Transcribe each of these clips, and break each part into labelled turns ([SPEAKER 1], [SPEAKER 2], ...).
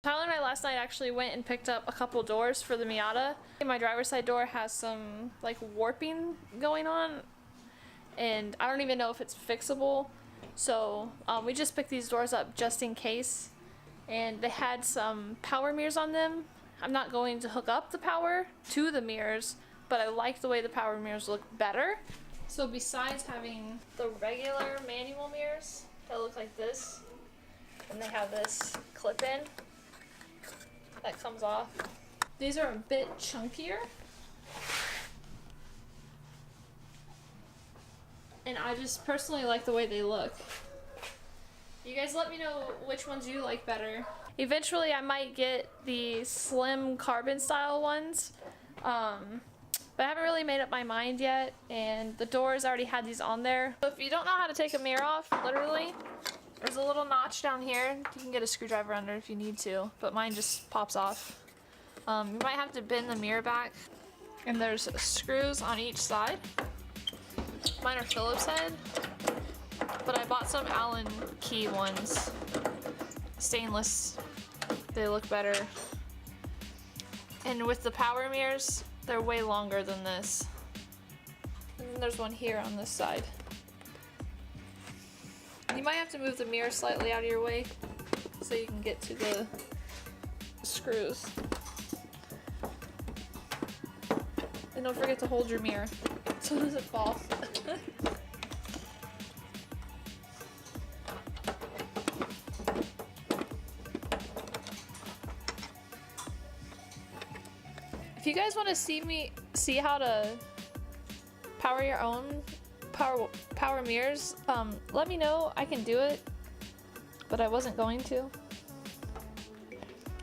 [SPEAKER 1] Tyler and I last night actually went and picked up a couple doors for the Miata. My driver's side door has some like warping going on, and I don't even know if it's fixable. So we just picked these doors up just in case, and they had some power mirrors on them. I'm not going to hook up the power to the mirrors, but I like the way the power mirrors look better. So besides having the regular manual mirrors that look like this, and they have this clip-in that comes off. These are a bit chunkier, and I just personally like the way they look. You guys let me know which ones you like better. Eventually I might get the slim carbon style ones, but I haven't really made up my mind yet, and the doors already had these on there. So if you don't know how to take a mirror off, literally, there's a little notch down here. You can get a screwdriver under if you need to, but mine just pops off. You might have to bend the mirror back, and there's screws on each side. Mine are Phillips head, but I bought some Allen key ones. Stainless. They look better. And with the power mirrors, they're way longer than this. And then there's one here on this side. You might have to move the mirror slightly out of your way so you can get to the screws. And don't forget to hold your mirror so it doesn't fall. If you guys want to see how to power your own power mirrors, let me know. I can do it, but I wasn't going to.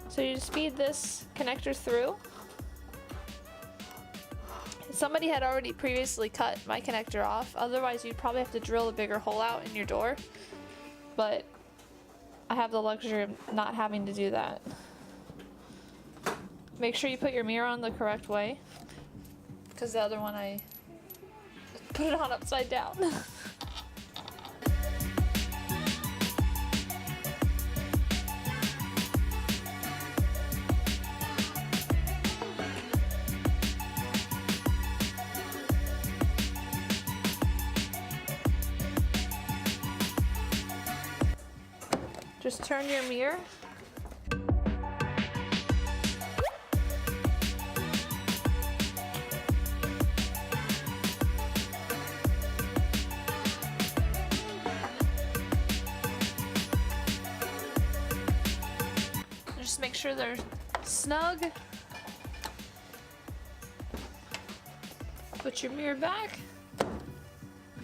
[SPEAKER 1] So you just feed this connector through. Somebody had already previously cut my connector off, otherwise you'd probably have to drill a bigger hole out in your door, but I have the luxury of not having to do that. Make sure you put your mirror on the correct way, because the other one I put it on upside down. Just turn your mirror. Just make sure they're snug. Put your mirror back.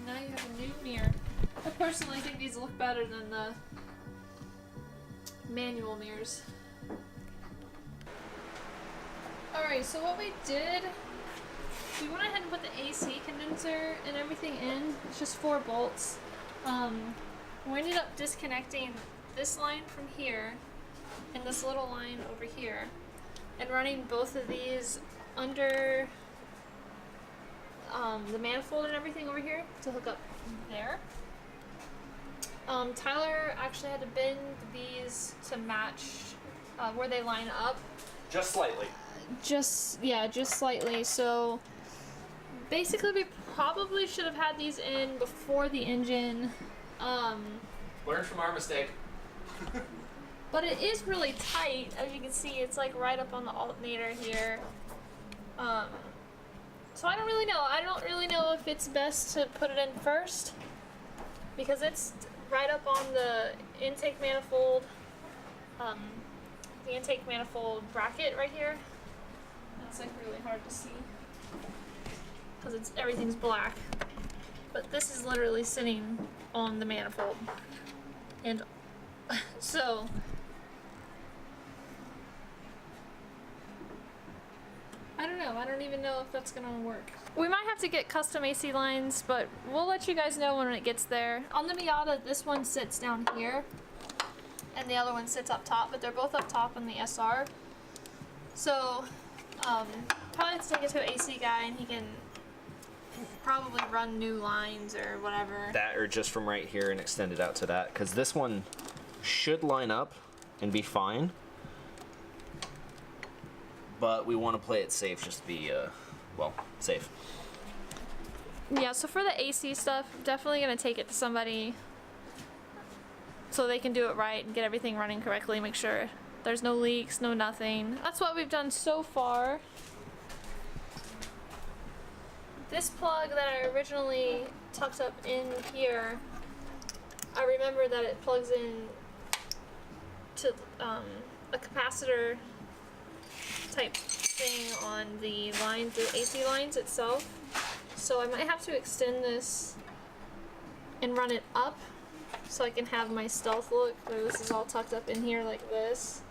[SPEAKER 1] Now you have a new mirror. I personally think these look better than the manual mirrors. Alright, so what we did, we went ahead and put the AC condenser and everything in. It's just 4 bolts. We ended up disconnecting this line from here and this little line over here, and running both of these under the manifold and everything over here to hook up there. Tyler actually had to bend these to match where they line up.
[SPEAKER 2] Just slightly.
[SPEAKER 1] Just slightly. So basically we probably should have had these in before the engine.
[SPEAKER 2] Learn from our mistake.
[SPEAKER 1] But it is really tight. As you can see, it's like right up on the alternator here. So I don't really know. I don't really know if it's best to put it in first, because it's right up on the intake manifold, bracket right here. That's like really hard to see because everything's black. But this is literally sitting on the manifold, and so I don't know. I don't even know if that's gonna work. We might have to get custom AC lines, but we'll let you guys know when it gets there. On the Miata, this one sits down here, and the other one sits up top, but they're both up top on the SR. So, probably have to take it to an AC guy, and he can probably run new lines or whatever.
[SPEAKER 2] That, or just from right here and extend it out to that, because this one should line up and be fine. but we want to play it safe just to be, well, safe.
[SPEAKER 1] Yeah, so for the AC stuff, definitely gonna take it to somebody so they can do it right and get everything running correctly, make sure there's no leaks, no nothing. That's what we've done so far. This plug that I originally tucked up in here, I remember that it plugs in to a capacitor type thing on the lines, the AC lines itself. So I might have to extend this and run it up so I can have my stealth look where this is all tucked up in here like this.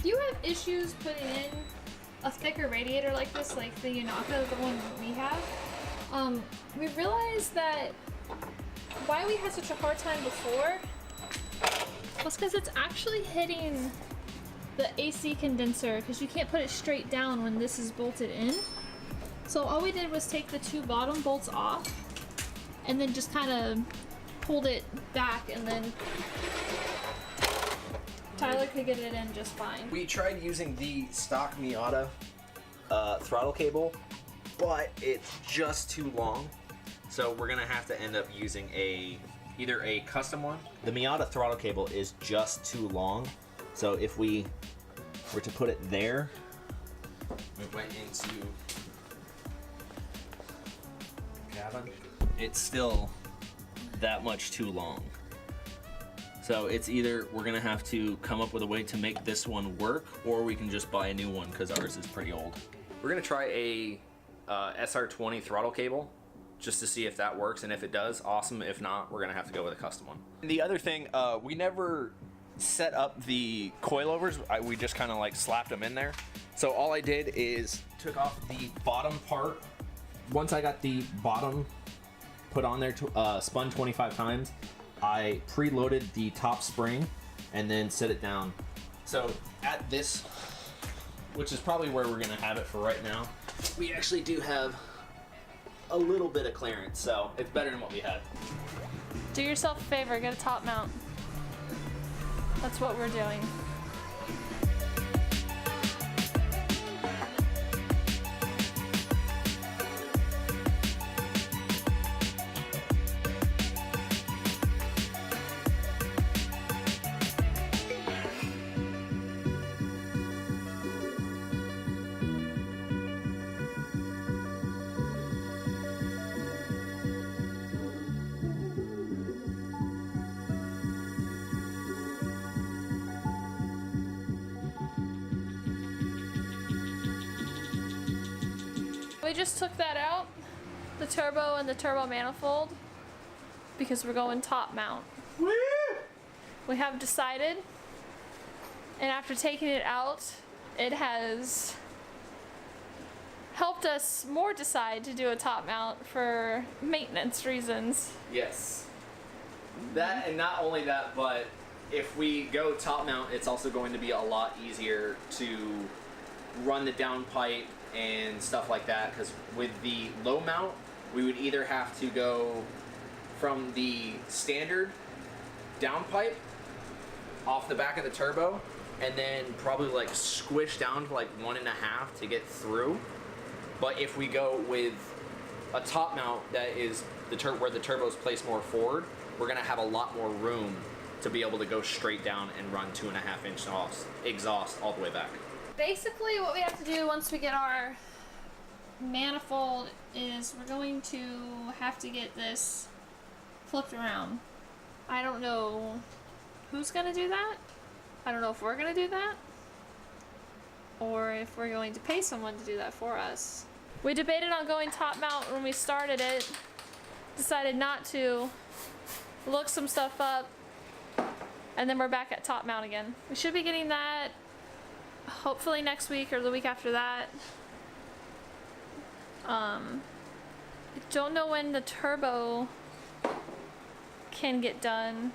[SPEAKER 1] Do you have issues putting in a thicker radiator like this, like the Miata, the one we have? We realized that why we had such a hard time before was because it's actually hitting the AC condenser, because you can't put it straight down when this is bolted in. So all we did was take the two bottom bolts off and then just kind of pulled it back, and then Tyler could get it in just fine.
[SPEAKER 2] We tried using the stock Miata throttle cable, but it's just too long. So we're gonna have to end up using either a custom one. The Miata throttle cable is just too long. So if we were to put it there, we went into cabin, it's still that much too long. So it's either we're gonna have to come up with a way to make this one work, or we can just buy a new one because ours is pretty old. We're gonna try a SR20 throttle cable just to see if that works, and if it does, awesome. If not, we're gonna have to go with a custom one. The other thing, we never set up the coilovers. We just kind of like slapped them in there. So all I did is took off the bottom part. Once I got the bottom put on there, spun 25 times, I preloaded the top spring and then set it down. So at this, which is probably where we're gonna have it for right now, we actually do have a little bit of clearance, so it's better than what we had.
[SPEAKER 1] Do yourself a favor, get a top mount. That's what we're doing. We just took that out, the turbo and the turbo manifold, because we're going top mount. Woo! We have decided, and after taking it out, it has helped us more decide to do a top mount for maintenance reasons.
[SPEAKER 2] Yes. That, and not only that, but if we go top mount, it's also going to be a lot easier to run the downpipe and stuff like that, because with the low mount, we would either have to go from the standard downpipe off the back of the turbo and then probably like squish down to like 1.5 to get through. But if we go with a top mount that is where the turbo is placed more forward, we're gonna have a lot more room to be able to go straight down and run 2.5-inch exhaust all the way back.
[SPEAKER 1] Basically what we have to do once we get our manifold is we're going to have to get this flipped around. I don't know who's gonna do that. I don't know if we're gonna do that or if we're going to pay someone to do that for us. We debated on going top mount when we started it, decided not to, looked some stuff up, and then we're back at top mount again. We should be getting that hopefully next week or the week after that. I don't know when the turbo can get done.